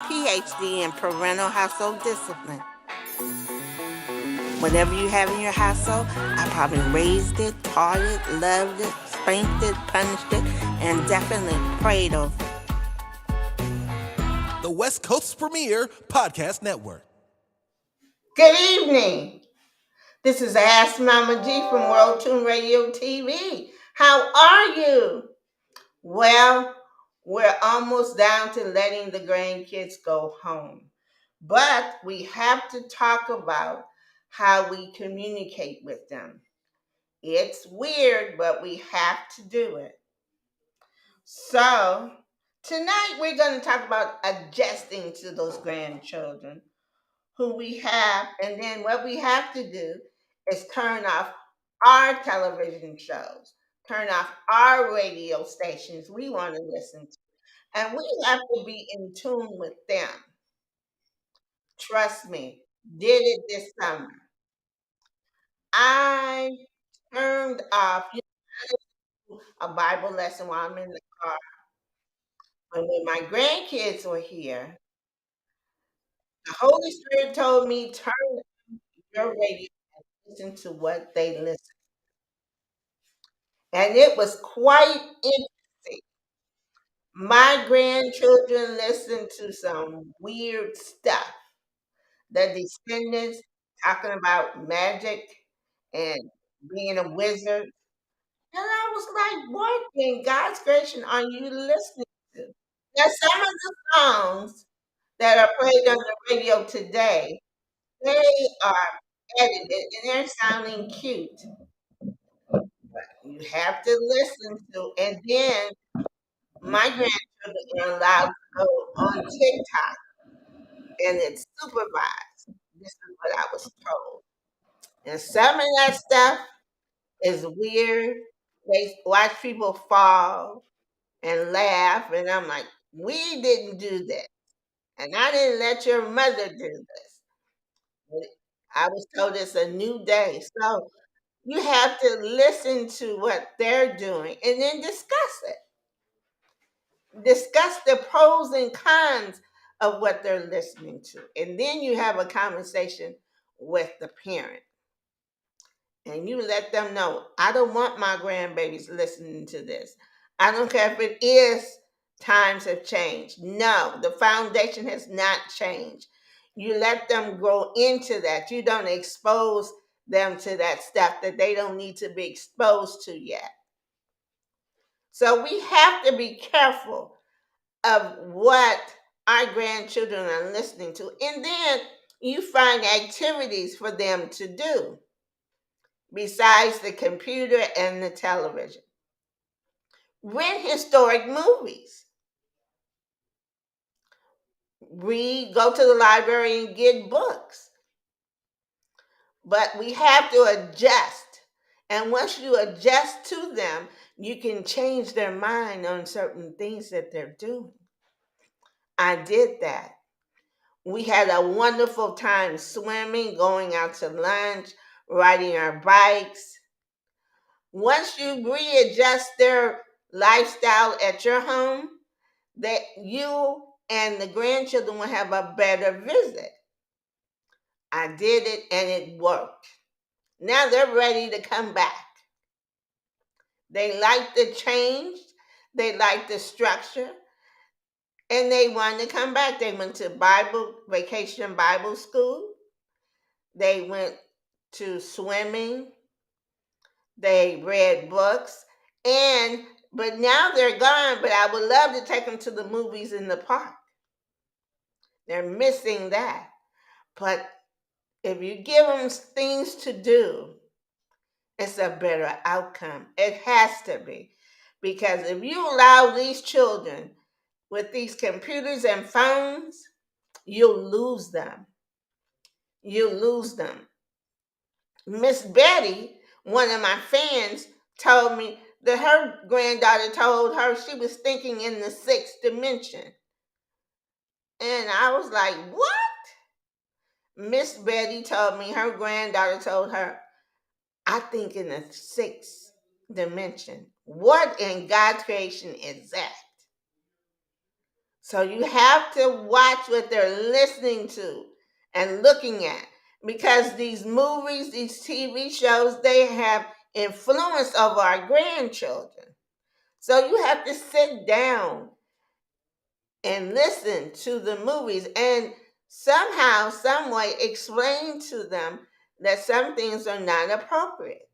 PhD in parental household discipline. Whatever you have in your household, I probably raised it, taught it, loved it, spanked it, punished it, and definitely prayed over it. The West Coast's premier podcast network. Good evening. This is Ask Mama G from World Tune Radio TV. How are you? Well, we're almost down to letting the grandkids go home. But we have to talk about how we communicate with them. It's weird, but we have to do it. So, tonight we're going to talk about adjusting to those grandchildren who we have, and then what we have to do is turn off our television shows, turn off our radio stations we want to listen to, and we have to be in tune with them. Trust me, did it this summer. I turned off a Bible lesson while I'm in the car. And when my grandkids were here, the Holy Spirit told me, turn your radio and listen to what they listen. And it was quite interesting. My grandchildren listened to some weird stuff. The descendants talking about magic and being a wizard. And I was like, what in God's creation are you listening to? Now, some of the songs that are played on the radio today, they are edited and they're sounding cute. You have to listen to, and then my grandchildren are allowed to go on TikTok and it's supervised. This is what I was told. And some of that stuff is weird. They watch people fall and laugh, and I'm like, we didn't do that. And I didn't let your mother do this. I was told it's a new day. So you have to listen to what they're doing and then discuss it. Discuss the pros and cons of what they're listening to. And then you have a conversation with the parent. And you let them know, I don't want my grandbabies listening to this. I don't care if it is times have changed. No, the foundation has not changed. You let them grow into that. You don't expose them to that stuff that they don't need to be exposed to yet. So we have to be careful of what our grandchildren are listening to. And then you find activities for them to do besides the computer and the television. Rent historic movies. Read, go to the library and get books. But we have to adjust. And once you adjust to them, you can change their mind on certain things that they're doing. I did that. We had a wonderful time swimming, going out to lunch, riding our bikes. Once you readjust their lifestyle at your home, that you and the grandchildren will have a better visit. I did it and it worked. Now they're ready to come back. They like the change, they like the structure, and they want to come back. They went to vacation Bible school. They went to swimming. They read books. But now they're gone, but I would love to take them to the movies in the park. They're missing that. But if you give them things to do, it's a better outcome. It has to be. Because if you allow these children with these computers and phones, you'll lose them. You'll lose them. Miss Betty, one of my fans, told me that her granddaughter told her she was thinking in the sixth dimension. And I was like, what? Miss Betty told me her granddaughter told her, I think in the sixth dimension. What in God's creation is that? So you have to watch what they're listening to and looking at, because these movies, these TV shows, they have influence over our grandchildren. So you have to sit down and listen to the movies and somehow, some way explain to them that some things are not appropriate.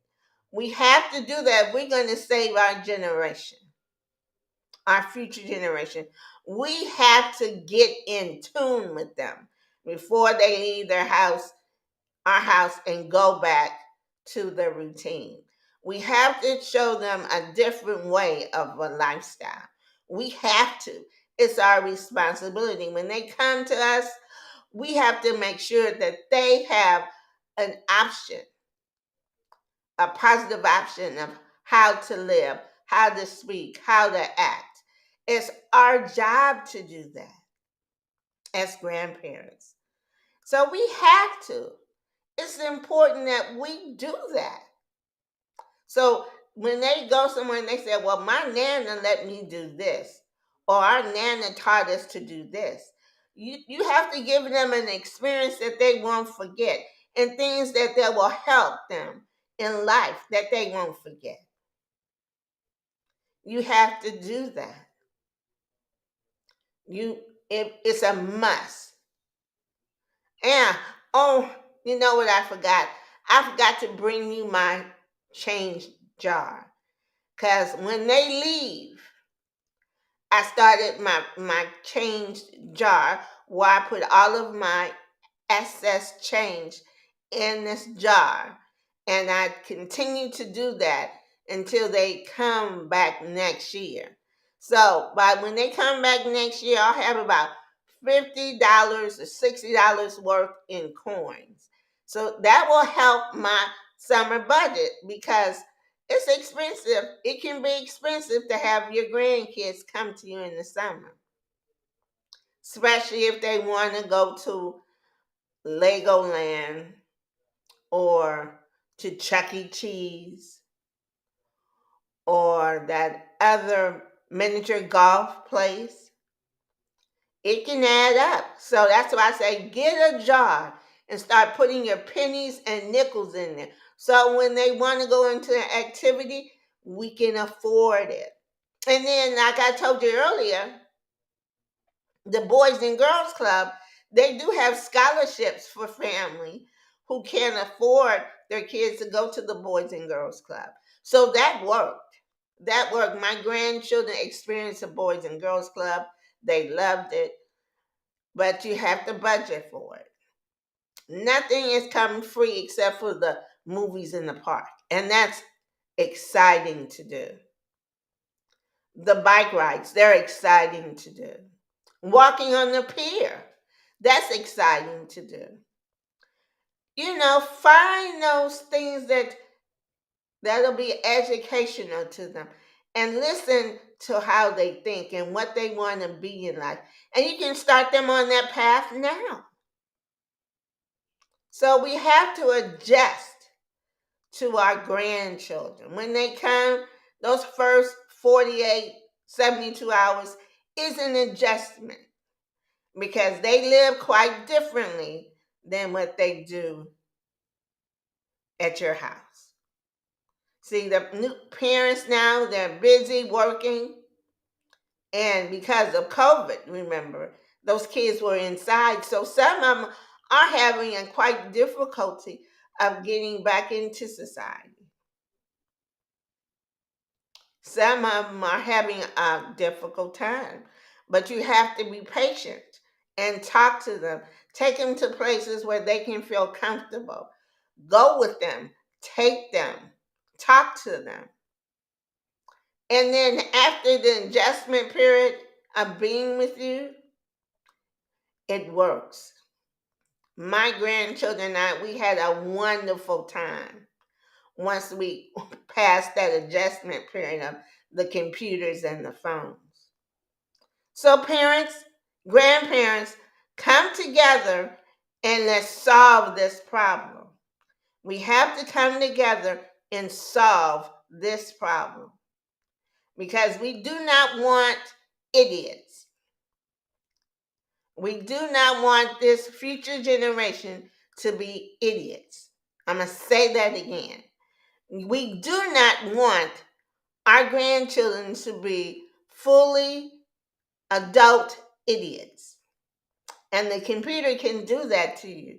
We have to do that if we're going to save our generation, our future generation. We have to get in tune with them before they leave our house, and go back to the routine. We have to show them a different way of a lifestyle. We have to. It's our responsibility. When they come to us, we have to make sure that they have an option, a positive option of how to live, how to speak, how to act. It's our job to do that as grandparents. So we have to. It's important that we do that. So when they go somewhere and they say, well, my nana let me do this, or our nana taught us to do this, you have to give them an experience that they won't forget, and things that will help them in life that they won't forget. You have to do that. It's a must. And oh, you know what I forgot? I forgot to bring you my change jar. Because when they leave, I started my change jar where I put all of my excess change in this jar. And I continue to do that until they come back next year. So by when they come back next year, I'll have about $50 or $60 worth in coins. So that will help my summer budget, because it's expensive. It can be expensive to have your grandkids come to you in the summer, especially if they want to go to Legoland or to Chuck E. Cheese or that other miniature golf place. It can add up. So that's why I say get a jar and start putting your pennies and nickels in there. So when they want to go into an activity, we can afford it. And then, like I told you earlier, the Boys and Girls Club, they do have scholarships for family who can't afford their kids to go to the Boys and Girls Club. So that worked. That worked. My grandchildren experienced the Boys and Girls Club. They loved it, but you have to budget for it. Nothing is coming free except for the movies in the park, and that's exciting to do. The bike rides, they're exciting to do. Walking on the pier, that's exciting to do. Find those things that'll be educational to them, and listen to how they think and what they want to be in life. And you can start them on that path now. So we have to adjust to our grandchildren. When they come, those first 48, 72 hours is an adjustment, because they live quite differently than what they do at your house. See, the new parents now, they're busy working, and because of COVID, remember, those kids were inside, so some of them are having a quite difficulty of getting back into society. Some of them are having a difficult time, but you have to be patient and talk to them. Take them to places where they can feel comfortable. Go with them, take them, talk to them. And then after the adjustment period of being with you, it works. My grandchildren and I, we had a wonderful time once we passed that adjustment period of the computers and the phones. So, parents, grandparents, come together and let's solve this problem. We have to come together and solve this problem, because we do not want idiots. We do not want this future generation to be idiots. I'm going to say that again. We do not want our grandchildren to be fully adult idiots. And the computer can do that to you.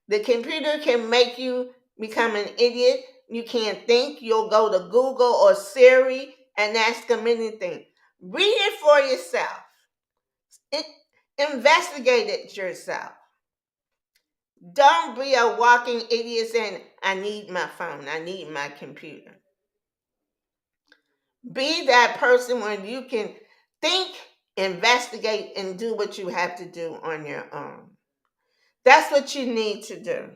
The computer can make you become an idiot. You can't think. You'll go to Google or Siri and ask them anything. Read it for yourself. It, investigate it yourself. Don't be a walking idiot saying, I need my phone, I need my computer. Be that person where you can think, investigate, and do what you have to do on your own. That's what you need to do.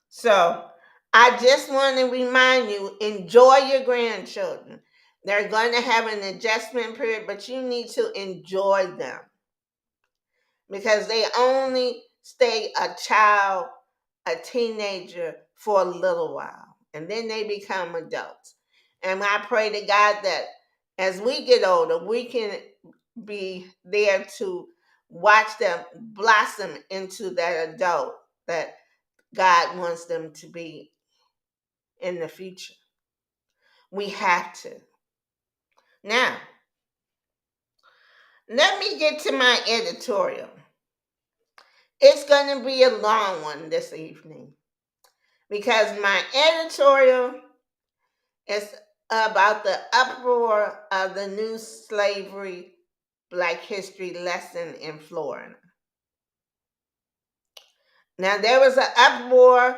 So I just want to remind you, enjoy your grandchildren. They're going to have an adjustment period, but you need to enjoy them because they only stay a child, a teenager for a little while, and then they become adults. And I pray to God that as we get older, we can be there to watch them blossom into that adult that God wants them to be in the future. We have to. Now, let me get to my editorial. It's going to be a long one this evening because my editorial is about the uproar of the new slavery Black history lesson in Florida. Now, there was an uproar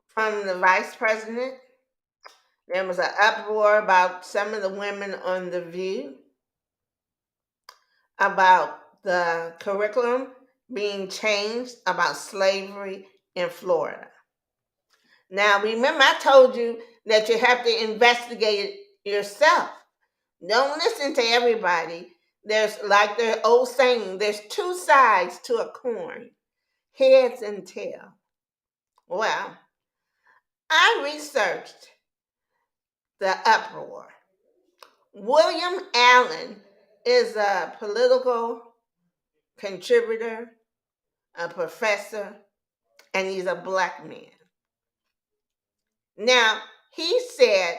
from the vice president. There was an uproar about some of the women on The View, about the curriculum being changed about slavery in Florida. Now, remember, I told you that you have to investigate it yourself. Don't listen to everybody. There's, like the old saying, there's two sides to a coin, heads and tail. Well, I researched the uproar. William Allen is a political contributor, a professor, and he's a Black man. Now, he said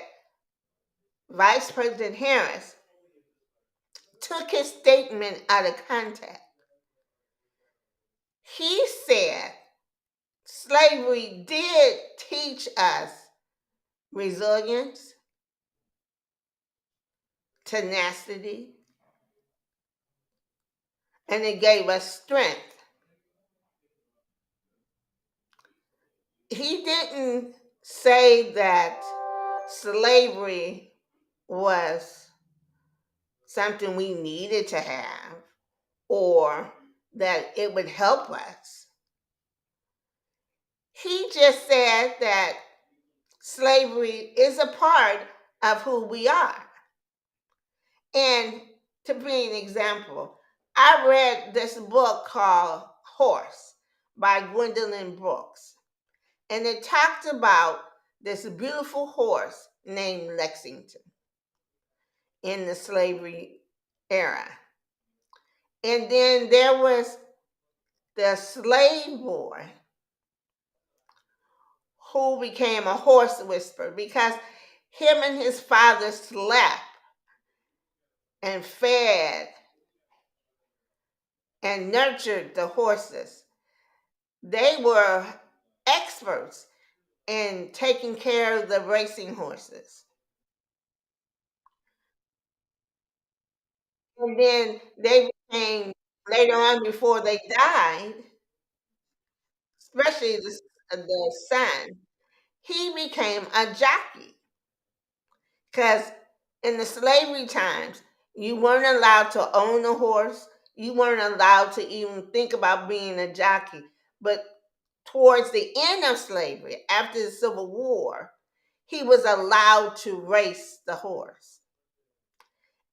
Vice President Harris took his statement out of context. He said slavery did teach us resilience, tenacity, and it gave us strength. He didn't say that slavery was something we needed to have or that it would help us. He just said that slavery is a part of who we are. And to be an example, I read this book called Horse by Gwendolyn Brooks. And it talked about this beautiful horse named Lexington in the slavery era. And then there was the slave boy who became a horse whisperer because him and his father slept and fed and nurtured the horses. They were experts in taking care of the racing horses. And then they became, later on before they died, especially the son, he became a jockey. Because in the slavery times, you weren't allowed to own a horse. You weren't allowed to even think about being a jockey. But towards the end of slavery, after the Civil War, he was allowed to race the horse.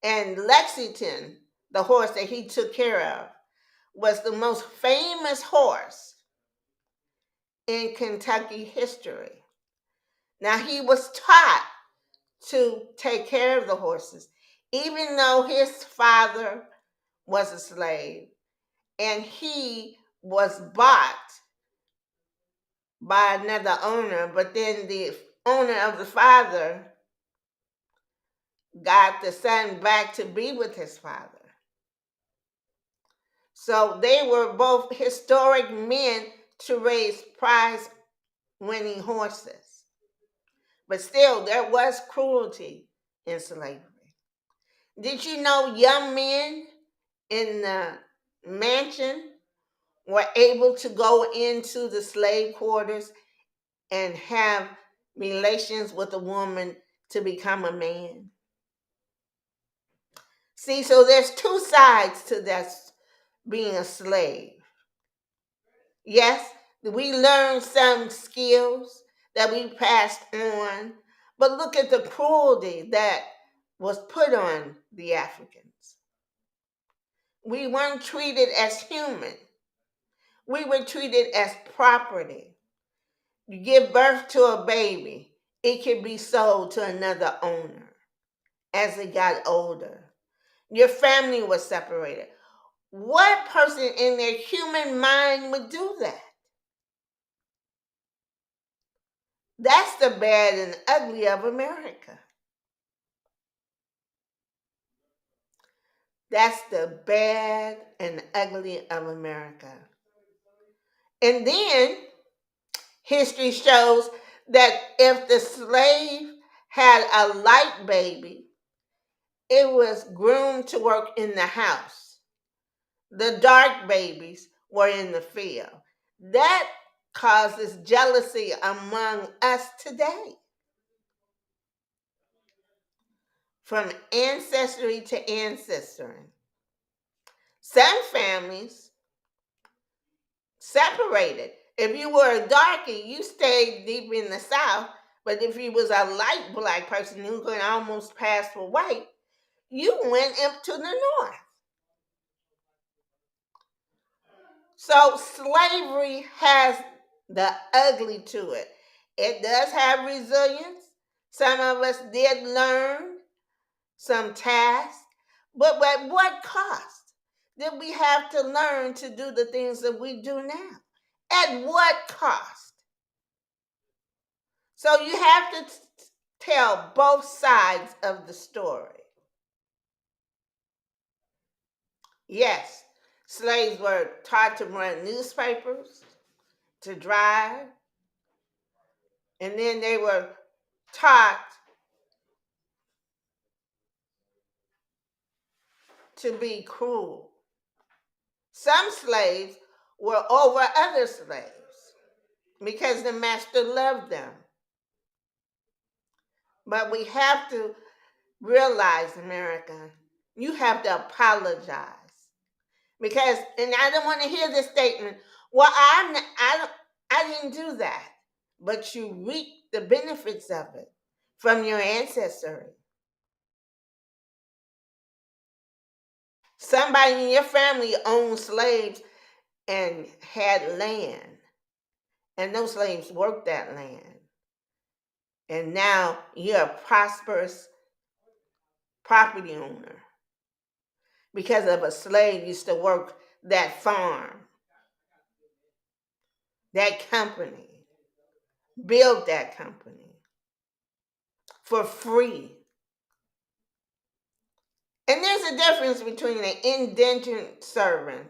And Lexington, the horse that he took care of, was the most famous horse in Kentucky history. Now, he was taught to take care of the horses, even though his father was a slave. and he was bought by another owner, but then the owner of the father got the son back to be with his father. So they were both historic men to raise prize winning horses. But still, there was cruelty in slavery. Did you know young men in the mansion were able to go into the slave quarters and have relations with a woman to become a man? See, so there's two sides to that being a slave. Yes, we learned some skills that we passed on, but look at the cruelty that was put on the Africans. We weren't treated as human. We were treated as property. You give birth to a baby, it could be sold to another owner as it got older. Your family was separated. What person in their human mind would do that? That's the bad and ugly of America. That's the bad and ugly of America. And then history shows that if the slave had a light baby, it was groomed to work in the house. The dark babies were in the field. That causes jealousy among us today. From ancestry to ancestry. Some families separated. If you were a darkie, you stayed deep in the South. But if you was a light black person who could almost pass for white, you went up to the north. So slavery has the ugly to it. It does have resilience. Some of us did learn some tasks, but at what cost did we have to learn to do the things that we do now? At what cost? So you have to tell both sides of the story. Yes, slaves were taught to run newspapers, to drive, and then they were taught to be cruel. Some slaves were over other slaves because the master loved them. But we have to realize, America, you have to apologize. Because, and I don't want to hear this statement, well, I didn't do that. But you reap the benefits of it from your ancestry. Somebody in your family owned slaves and had land. And those slaves worked that land. And now you're a prosperous property owner because of a slave used to work that farm, that company, build that company for free. And there's a difference between an indentured servant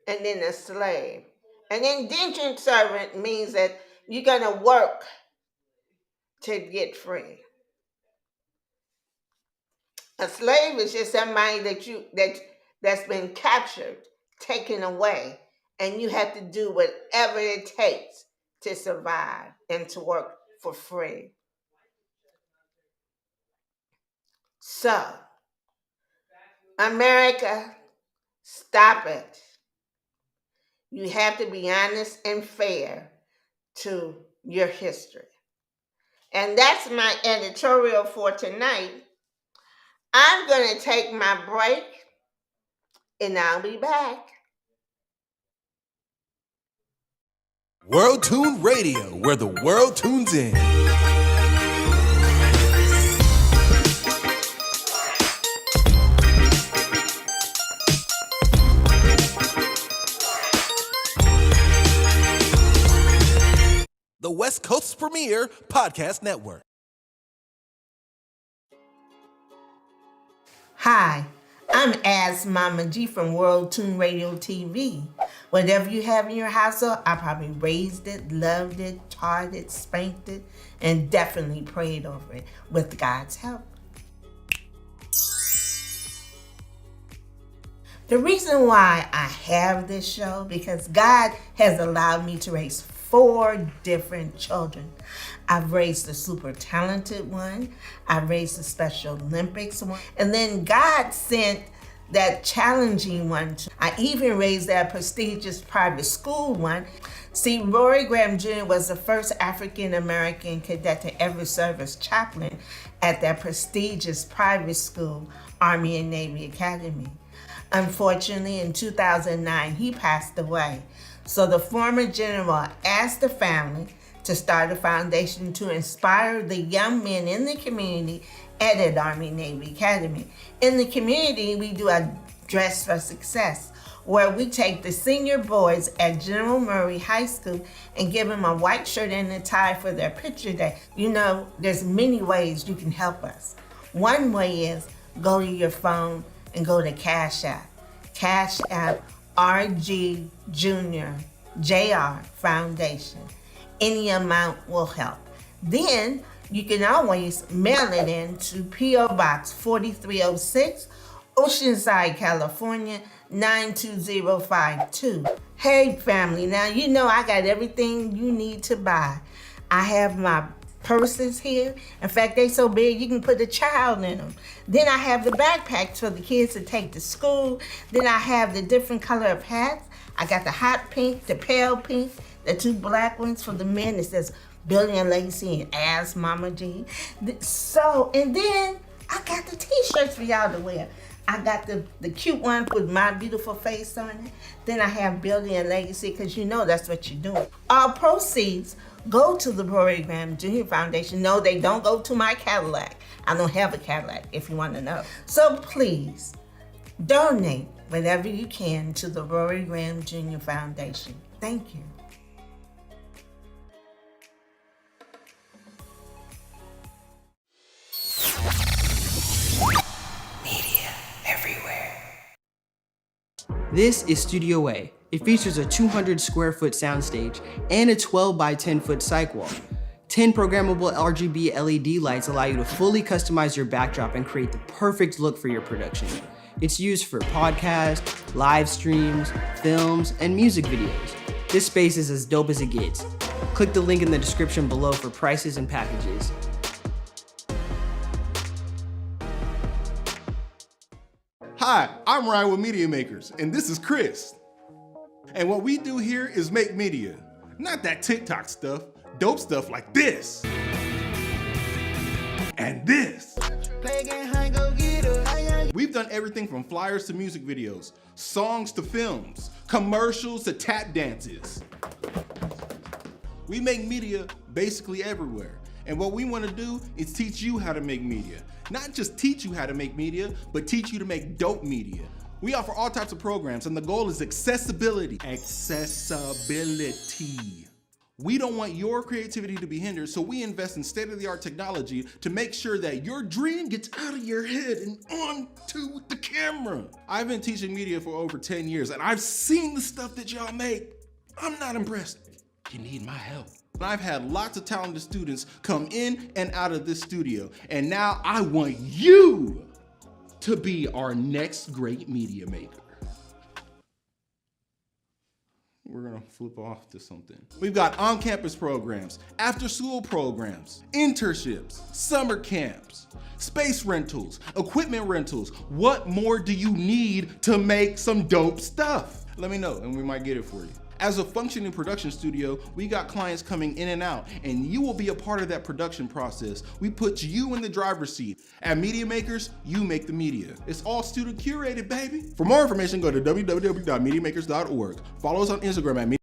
and then a slave. An indentured servant means that you're going to work to get free. A slave is just somebody that's been captured, taken away, and you have to do whatever it takes to survive and to work for free. So, America, stop it. You have to be honest and fair to your history. And that's my editorial for tonight. I'm going to take my break and I'll be back. World Tune Radio, where the world tunes in. West Coast's premier podcast network. Hi, I'm As Mama G from World Tune Radio TV. Whatever you have in your household, I probably raised it, loved it, taught it, spanked it, and definitely prayed over it with God's help. The reason why I have this show, because God has allowed me to raise 4 different children. I've raised the super talented one, I've raised the Special Olympics one, and then God sent that challenging one. I even raised that prestigious private school one. See, Rory Graham Jr. was the first African American cadet to ever serve as chaplain at that prestigious private school, Army and Navy Academy. Unfortunately, in 2009, he passed away. So the former general asked the family to start a foundation to inspire the young men in the community at an Army Navy Academy. In the community, we do a Dress for Success, where we take the senior boys at General Murray High School and give them a white shirt and a tie for their picture day. You know, there's many ways you can help us. One way is go to your phone and go to Cash App. Cash App RG Junior JR Foundation. Any amount will help. Then you can always mail it in to P.O. Box 4306, Oceanside, California 92052. Hey family, now you know I got everything you need to buy. I have my purses here. In fact, they so big you can put a child in them. Then I have the backpacks for the kids to take to school. Then I have the different color of hats. I got the hot pink, the pale pink, the 2 black ones for the men. It says Billy and Lacey and As Mama G. So, and then I got the t-shirts for y'all to wear. I got the cute one with my beautiful face on it. Then I have Billy and Legacy, because you know that's what you're doing. All proceeds go to the Rory Graham Jr. Foundation. No, they don't go to my Cadillac. I don't have a Cadillac, if you want to know. So please, donate whatever you can to the Rory Graham Jr. Foundation. Thank you. This is Studio A. It features a 200 square foot soundstage and a 12 by 10 foot cyc wall. 10 programmable RGB LED lights allow you to fully customize your backdrop and create the perfect look for your production. It's used for podcasts, live streams, films, and music videos. This space is as dope as it gets. Click the link in the description below for prices and packages. Hi, I'm Ryan with Media Makers, and this is Chris. And what we do here is make media. Not that TikTok stuff, dope stuff like this. And this. We've done everything from flyers to music videos, songs to films, commercials to tap dances. We make media basically everywhere. And what we want to do is teach you how to make media. Not just teach you how to make media, but teach you to make dope media. We offer all types of programs, and the goal is accessibility. Accessibility. We don't want your creativity to be hindered, so we invest in state-of-the-art technology to make sure that your dream gets out of your head and onto the camera. I've been teaching media for over 10 years, and I've seen the stuff that y'all make. I'm not impressed. You need my help. I've had lots of talented students come in and out of this studio, and now I want you to be our next great media maker. We're gonna flip off to something. We've got on-campus programs, after-school programs, internships, summer camps, space rentals, equipment rentals. What more do you need to make some dope stuff? Let me know and we might get it for you. As a functioning production studio, we got clients coming in and out, and you will be a part of that production process. We put you in the driver's seat. At Media Makers, you make the media. It's all student curated, baby. For more information, go to www.mediamakers.org. Follow us on Instagram at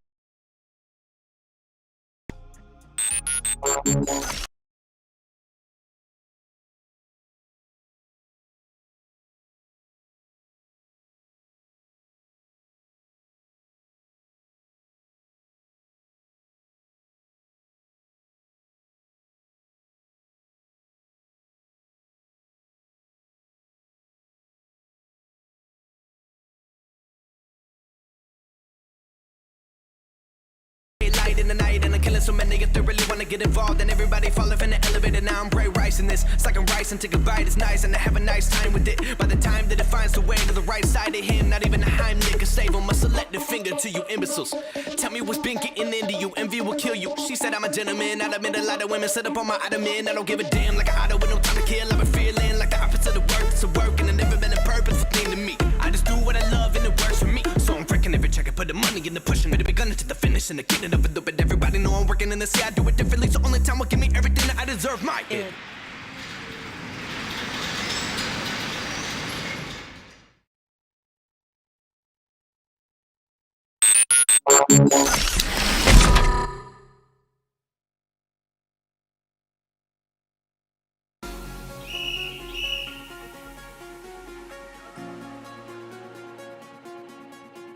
in the night and I'm killing so many if they really wanna get involved. And everybody falling from the elevator, now I'm bright rising this. It's like I'm rising, take a bite, it's nice, and I have a nice time with it. By the time that it finds the way to the right side of him, not even a Heimlich can save him. I select the finger to you imbeciles. Tell me what's been getting into you, envy will kill you. She said I'm a gentleman, I admit a lot of women set up on my ottoman. I don't give a damn, like an auto with no time to kill. I've been feeling like the opposite of work, it's a work, and it never been a purposeful thing to me. I just do what I love and it works for me. So I'm freaking every check, I put the money in the pushing, ready to be gunning to the finish and the getting of it. But everybody know I'm working in the sea, I do it differently. So only time will give me everything that I deserve, my end.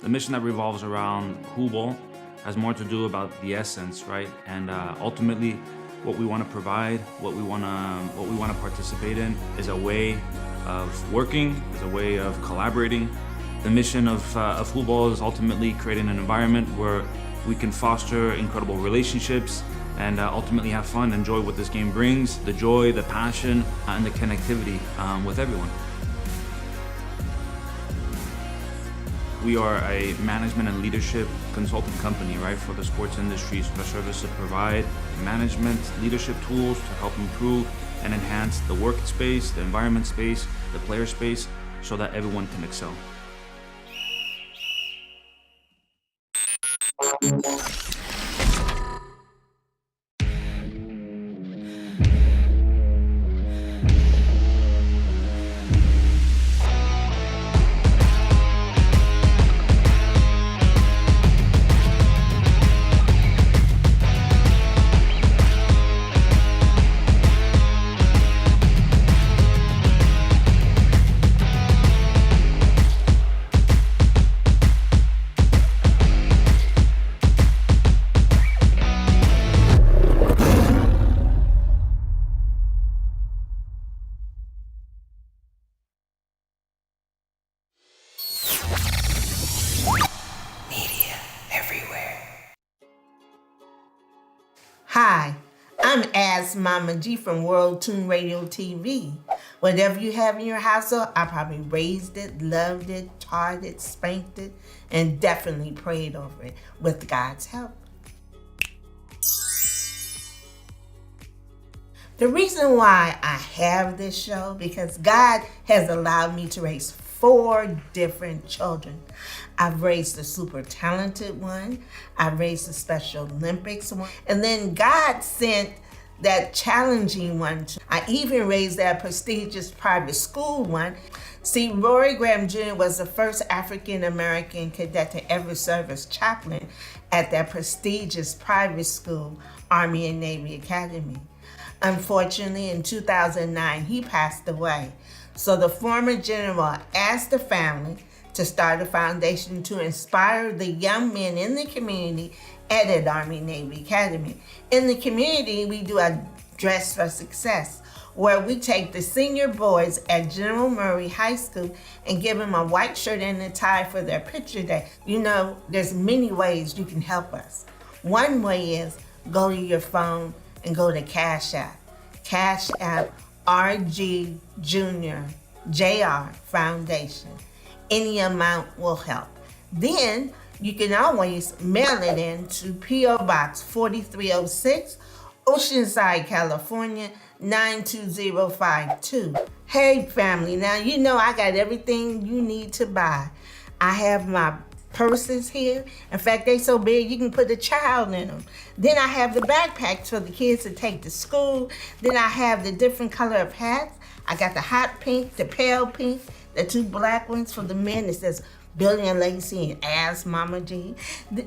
The mission that revolves around Hubal has more to do about the essence, right? And ultimately, what we want to provide, what we want to participate in, is a way of working, is a way of collaborating. The mission of Hubal is ultimately creating an environment where we can foster incredible relationships and ultimately have fun, enjoy what this game brings, the joy, the passion, and the connectivity with everyone. We are a management and leadership consulting company, right, for the sports industry. So the services provide management, leadership tools to help improve and enhance the work space, the environment space, the player space, so that everyone can excel. Hi, I'm As Mama G from World Tune Radio TV. Whatever you have in your household, I probably raised it, loved it, taught it, spanked it, and definitely prayed over it with God's help. The reason why I have this show, because God has allowed me to raise 4 different children. I've raised a super talented one, I've raised a Special Olympics one, and then God sent that challenging one. I even raised that prestigious private school one. See, Rory Graham Jr. was the first African-American cadet to ever serve as chaplain at that prestigious private school, Army and Navy Academy. Unfortunately, in 2009, he passed away. So the former general asked the family to start a foundation to inspire the young men in the community at an Army Navy Academy. In the community, we do a Dress for Success, where we take the senior boys at General Murray High School and give them a white shirt and a tie for their picture day. You know, there's many ways you can help us. One way is go to your phone and go to Cash App. Cash App RG Junior JR Foundation. Any amount will help. Then you can always mail it in to P.O. Box 4306, Oceanside, California, 92052. Hey family, now you know I got everything you need to buy. I have my purses here. In fact, they so big you can put a child in them. Then I have the backpacks for the kids to take to school. Then I have the different color of hats. I got the hot pink, the pale pink, the 2 black ones for the men. It says Billy and Lacey and As Mama G.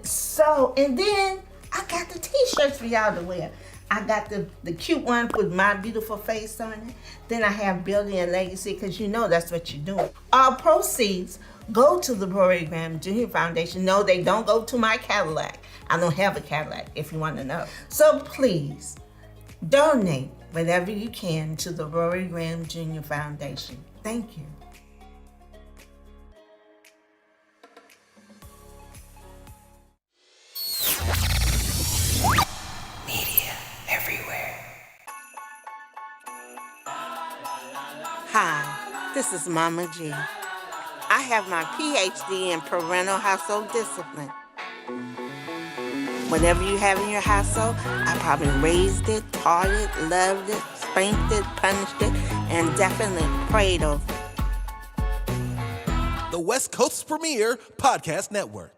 So, and then I got the t-shirts for y'all to wear. I got the cute one with my beautiful face on it. Then I have Billy and Legacy, because you know that's what you're doing. All proceeds go to the Rory Graham Jr. Foundation. No, they don't go to my Cadillac. I don't have a Cadillac, if you want to know. So please, donate whatever you can to the Rory Graham Jr. Foundation. Thank you. This is Mama G. I have my PhD in parental household discipline. Whatever you have in your household, I probably raised it, taught it, loved it, spanked it, punished it, and definitely prayed over it. The West Coast's premier podcast network.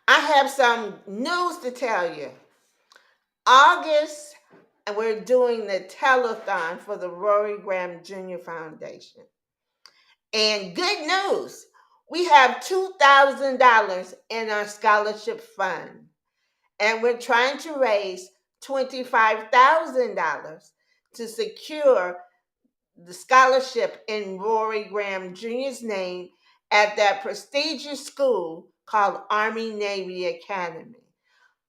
I have some news to tell you. August, and we're doing the telethon for the Rory Graham Jr. Foundation. And good news, we have $2,000 in our scholarship fund. And we're trying to raise $25,000 to secure the scholarship in Rory Graham Jr.'s name at that prestigious school called Army Navy Academy.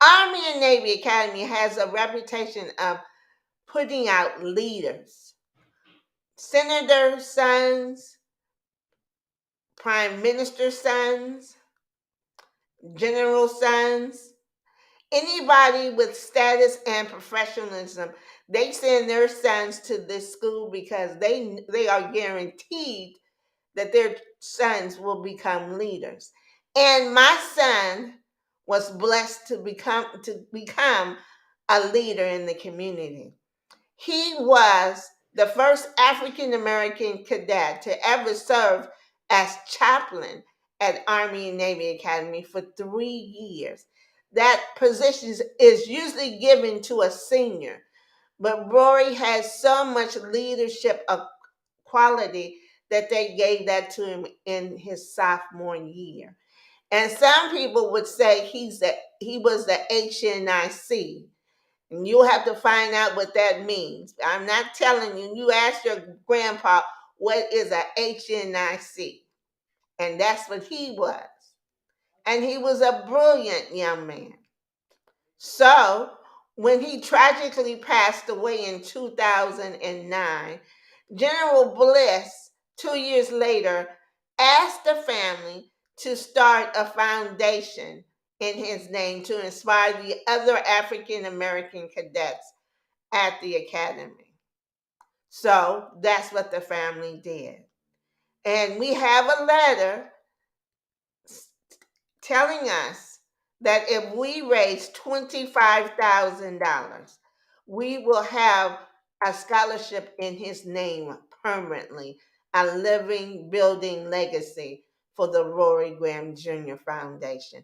Army and Navy Academy has a reputation of putting out leaders, senator sons, prime minister sons, general sons, anybody with status and professionalism. They send their sons to this school because they are guaranteed that their sons will become leaders. And my son was blessed to become a leader in the community. He was the first African American cadet to ever serve as chaplain at Army and Navy Academy for 3 years. That position is usually given to a senior, but Rory has so much leadership quality that they gave that to him in his sophomore year. And some people would say he was the HNIC. And you'll have to find out what that means. I'm not telling you. You ask your grandpa what is a HNIC. And that's what he was. And he was a brilliant young man. So when he tragically passed away in 2009, General Bliss, 2 years later, asked the family to start a foundation in his name to inspire the other African American cadets at the academy. So that's what the family did. And we have a letter telling us that if we raise $25,000, we will have a scholarship in his name permanently, a living, building legacy for the Rory Graham Jr. Foundation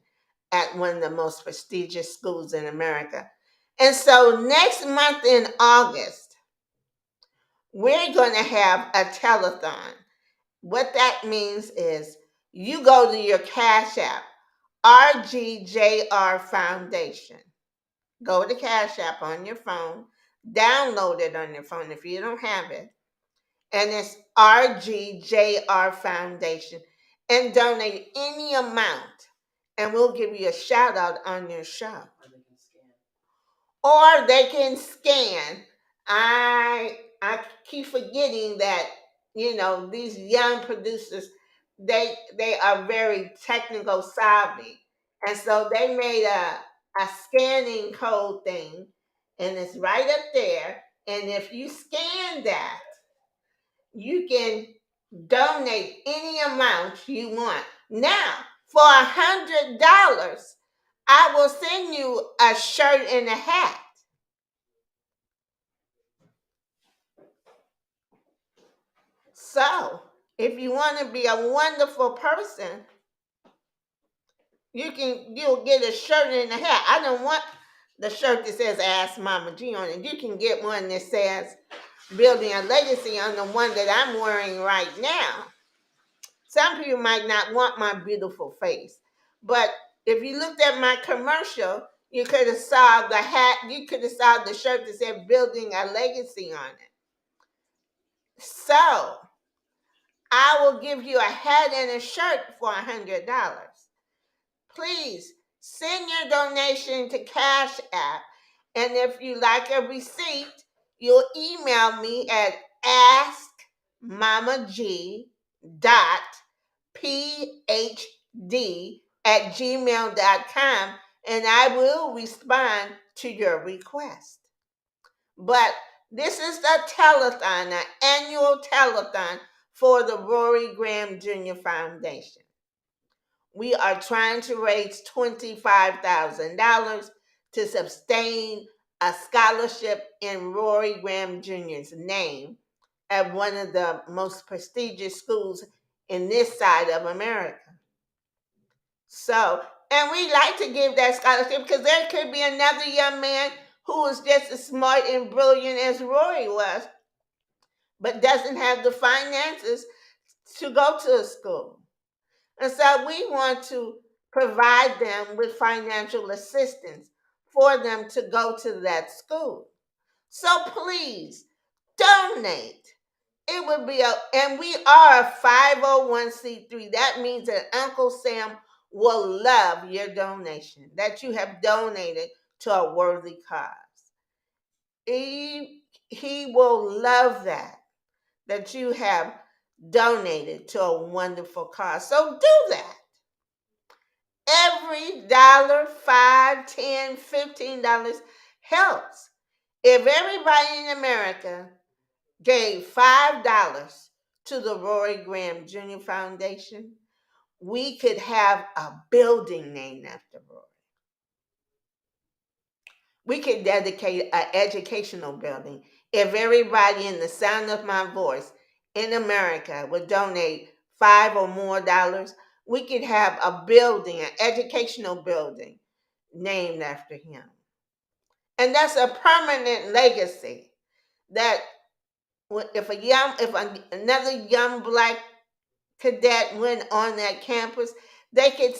at one of the most prestigious schools in America. And so next month in August, we're going to have a telethon. What that means is you go to your Cash App, RGJR Foundation. Go to Cash App on your phone, download it on your phone if you don't have it, and it's RGJR Foundation, and donate any amount, and we'll give you a shout out on your show. Or they can scan. I keep forgetting that these young producers, they are very technical savvy, and so they made a scanning code thing, and it's right up there. And if you scan that, you can donate any amount you want. Now, for $100, I will send you a shirt and a hat. So, if you want to be a wonderful person, you'll get a shirt and a hat. I don't want the shirt that says Ask Mama G on it. You can get one that says Building a Legacy on the one that I'm wearing right now. Some people might not want my beautiful face, but if you looked at my commercial, you could have saw the hat, you could have saw the shirt that said Building a Legacy on it. So, I will give you a hat and a shirt for $100. Please send your donation to Cash App, and if you like a receipt, you'll email me at askmamag.phd@gmail.com, and I will respond to your request. But this is the telethon, an annual telethon for the Rory Graham Jr. Foundation. We are trying to raise $25,000 to sustain a scholarship in Rory Graham Jr.'s name at one of the most prestigious schools in this side of America. So, and we like to give that scholarship because there could be another young man who is just as smart and brilliant as Rory was, but doesn't have the finances to go to a school. And so we want to provide them with financial assistance for them to go to that school. So please donate. It would be and we are a 501c3. That means that Uncle Sam will love your donation, that you have donated to a worthy cause. He will love that you have donated to a wonderful cause. So do that. Every dollar, $5, $10, $15 helps. If everybody in America gave $5 to the Rory Graham Jr. Foundation, we could have a building named after Rory. We could dedicate an educational building. If everybody in the sound of my voice in America would donate $5 or more, we could have a building, an educational building named after him. And that's a permanent legacy that if another young Black cadet went on that campus, they could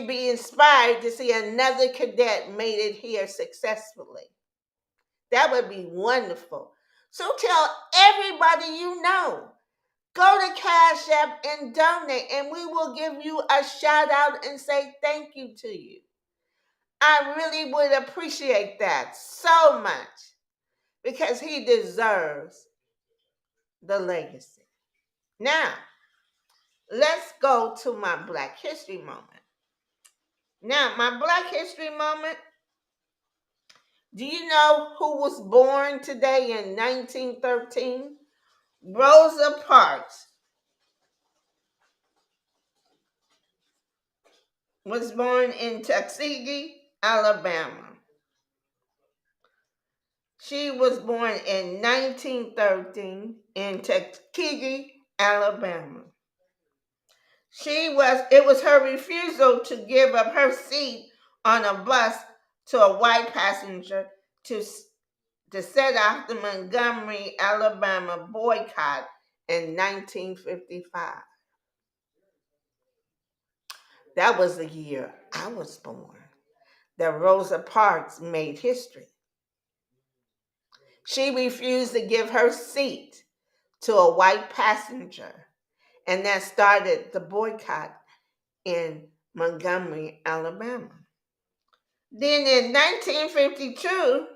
be inspired to see another cadet made it here successfully. That would be wonderful. So tell everybody you know. Go to Cash App and donate, and we will give you a shout out and say thank you to you. I really would appreciate that so much because he deserves the legacy. Now, let's go to my Black History moment. Now, my Black History moment, do you know who was born today in 1913? Rosa Parks was born in Tuskegee, Alabama. She was born in 1913 in Tuskegee, Alabama. It was her refusal to give up her seat on a bus to a white passenger to to set off the Montgomery, Alabama boycott in 1955. That was the year I was born, that Rosa Parks made history. She refused to give her seat to a white passenger, and that started the boycott in Montgomery, Alabama. Then in 1952,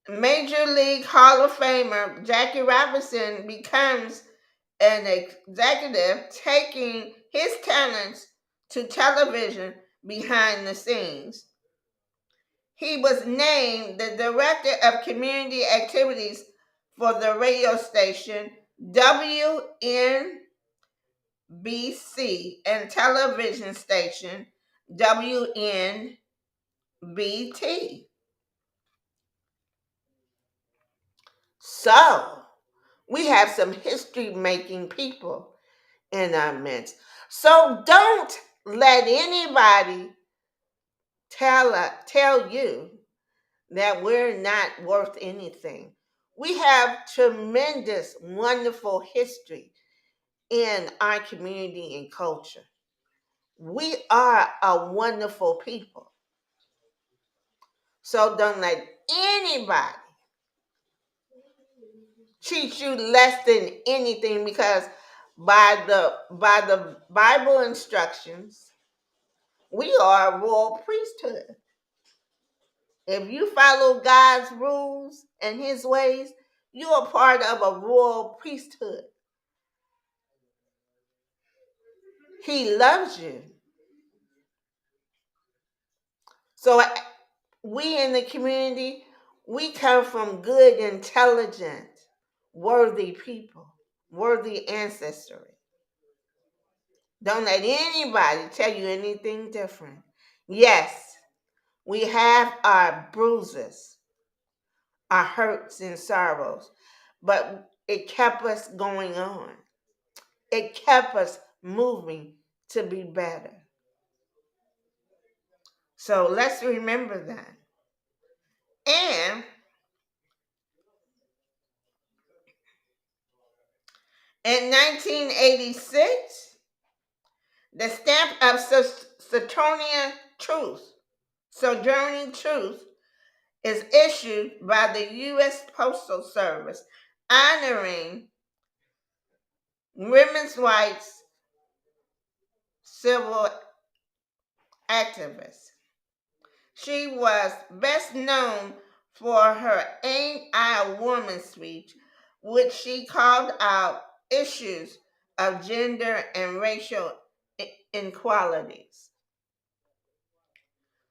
Major League Hall of Famer Jackie Robinson becomes an executive, taking his talents to television behind the scenes. He was named the Director of Community Activities for the radio station WNBC and television station WNBT. So, we have some history making people in our midst. So, don't let anybody tell you that we're not worth anything. We have tremendous, wonderful history in our community and culture. We are a wonderful people. So don't let anybody treat you less than anything, because by the Bible instructions, we are a royal priesthood. If you follow God's rules and his ways, you are part of a royal priesthood. He loves you. So we in the community, we come from good, intelligent, worthy people, worthy ancestry. Don't let anybody tell you anything different. Yes, we have our bruises, our hurts and sorrows, but it kept us going on. It kept us moving to be better. So let's remember that. And in 1986, the stamp of Sojourning Truth, is issued by the U.S. Postal Service, honoring women's rights civil activist. She was best known for her Ain't I a Woman speech, which she called out issues of gender and racial inequalities.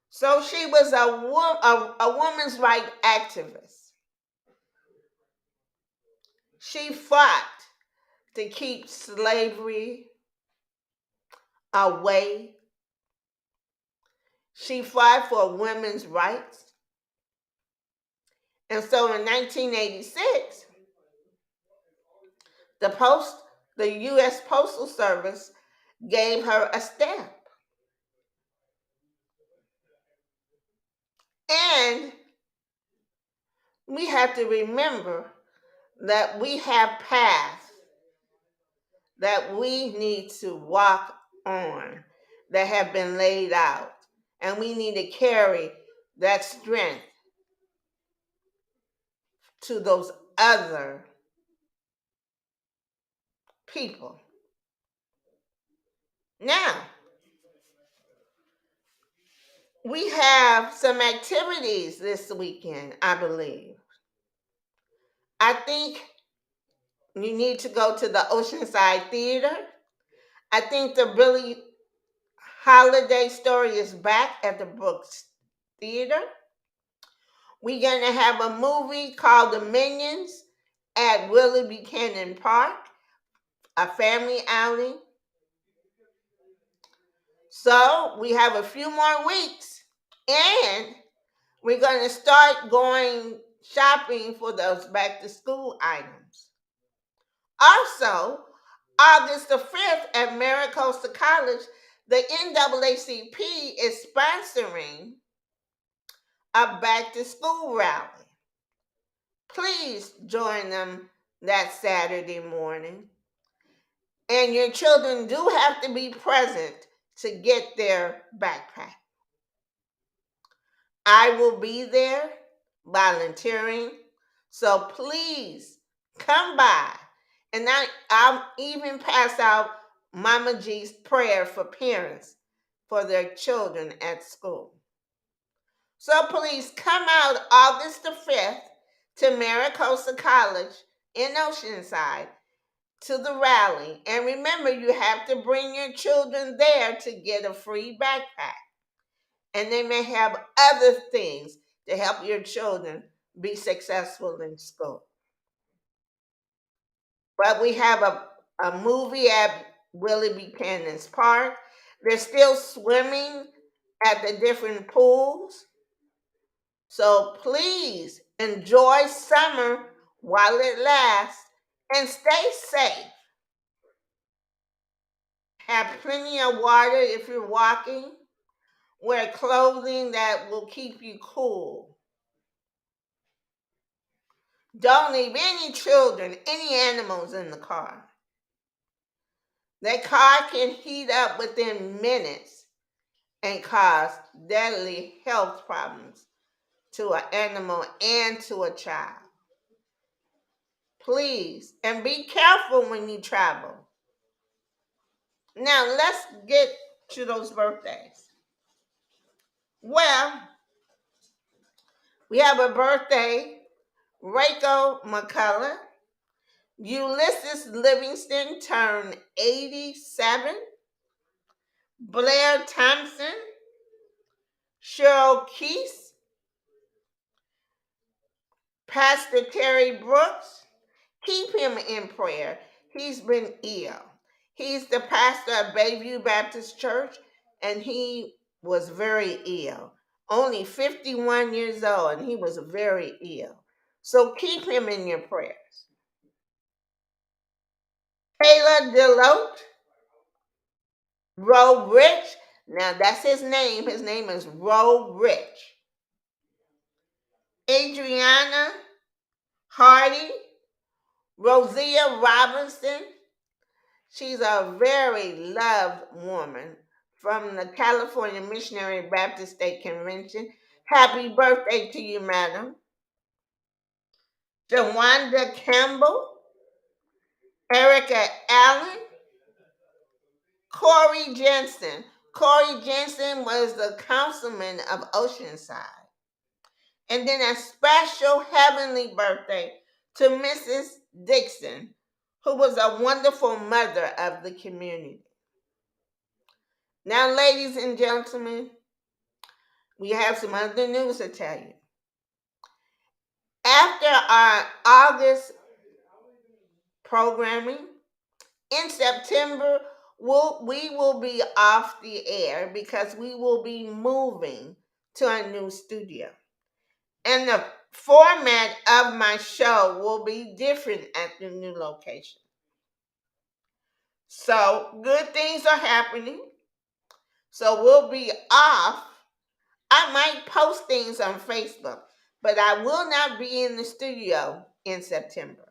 So she was a woman's rights activist. She fought to keep slavery away. She fought for women's rights. And so in 1986, the U.S. Postal Service gave her a stamp. And we have to remember that we have paths that we need to walk on, that have been laid out. And we need to carry that strength to those other people. Now, we have some activities this weekend, I believe. I think you need to go to the Oceanside Theater. I think the Billie Holiday Story is back at the Brooks Theater. We're going to have a movie called The Minions at Willie Buchanan Park, a family outing. So we have a few more weeks, and we're going to start going shopping for those back to school items. Also, August the 5th at Maricosta College, the NAACP is sponsoring a back to school rally. Please join them that Saturday morning. And your children do have to be present to get their backpack. I will be there volunteering. So please come by. And I'll even pass out Mama G's prayer for parents for their children at school. So please come out August the 5th to Maricosta College in Oceanside to the rally. And remember, you have to bring your children there to get a free backpack. And they may have other things to help your children be successful in school. But we have a movie at Willie Buchanan's Park. They're still swimming at the different pools. So please enjoy summer while it lasts and stay safe. Have plenty of water if you're walking. Wear clothing that will keep you cool. Don't leave any children, any animals in the car. That car can heat up within minutes and cause deadly health problems to an animal and to a child. Please, and be careful when you travel. Now, let's get to those birthdays. Well, we have a birthday, Rachel McCullough. Ulysses Livingston turned 87. Blair Thompson, Cheryl Keese, Pastor Terry Brooks. Keep him in prayer. He's been ill. He's the pastor of Bayview Baptist Church, and he was very ill. Only 51 years old, and he was very ill. So keep him in your prayers. Taylor Delote, Roe Rich. Now that's his name. His name is Roe Rich. Adriana Hardy, Rosia Robinson. She's a very loved woman from the California Missionary Baptist State Convention. Happy birthday to you, madam. DeWanda Campbell, Erica Allen, Corey Jensen. Corey Jensen was the councilman of Oceanside. And then a special heavenly birthday to Mrs. Dixon, who was a wonderful mother of the community. Now, ladies and gentlemen, we have some other news to tell you. After our August programming, in September, we will be off the air because we will be moving to a new studio. And the format of my show will be different at the new location. So good things are happening. So we'll be off. I might post things on Facebook, but I will not be in the studio in September.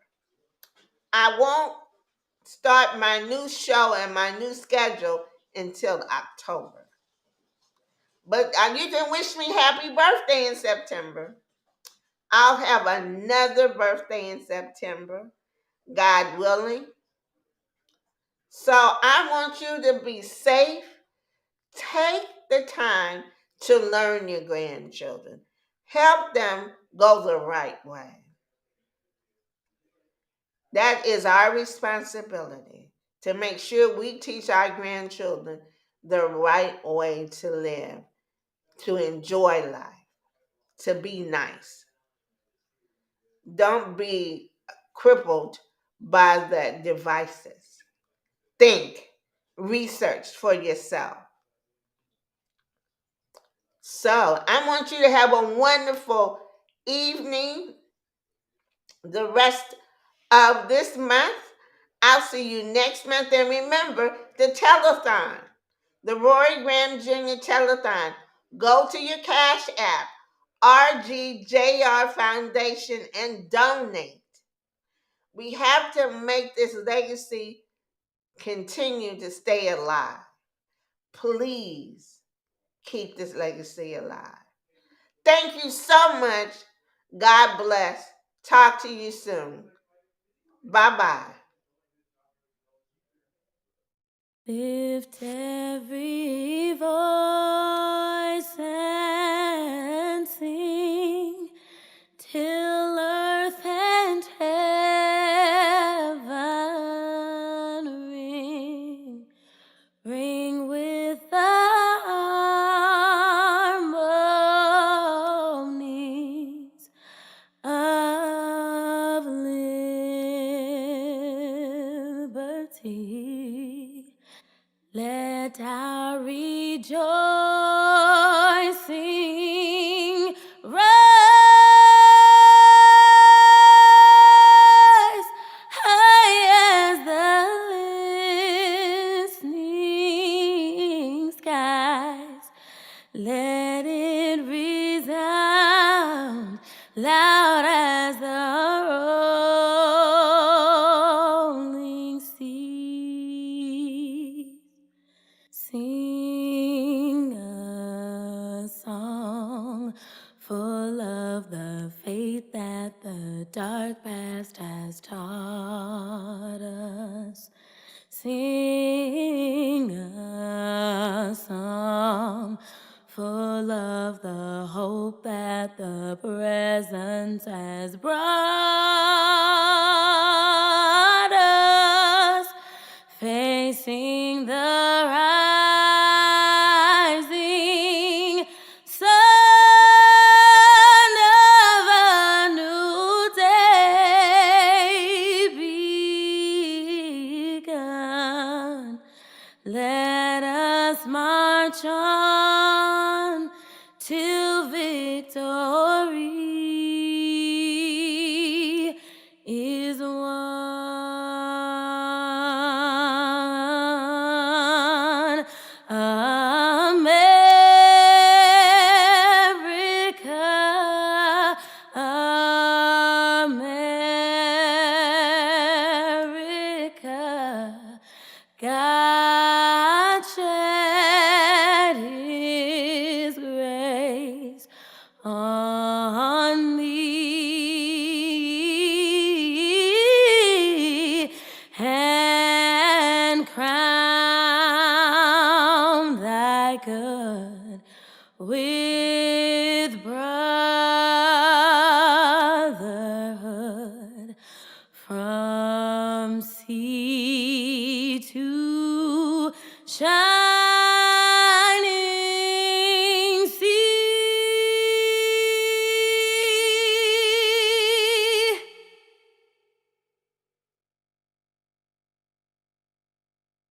I won't start my new show and my new schedule until October. But you can wish me happy birthday in September. I'll have another birthday in September, God willing. So I want you to be safe. Take the time to learn your grandchildren. Help them go the right way. That is our responsibility to make sure we teach our grandchildren the right way to live, to enjoy life, to be nice. Don't be crippled by the devices. Think, research for yourself. So I want you to have a wonderful evening the rest of this month. I'll see you next month. And remember the telethon, the Rory Graham Jr. telethon. Go to your Cash App. RGJR Foundation and donate. We have to make this legacy continue to stay alive. Please keep this legacy alive. Thank you so much. God bless. Talk to you soon. Bye-bye. Lift every voice and sing till earth and heaven ring. Ring with the harmonies of liberty. Let our rejoicing rise high as the listening skies. Let it resound loud as the rolling sea. Sing a song full of the faith that the dark past has taught us. Sing a song full of the hope that the present has brought us. Facing the rising sun of a new day begun. Let us march on till victory.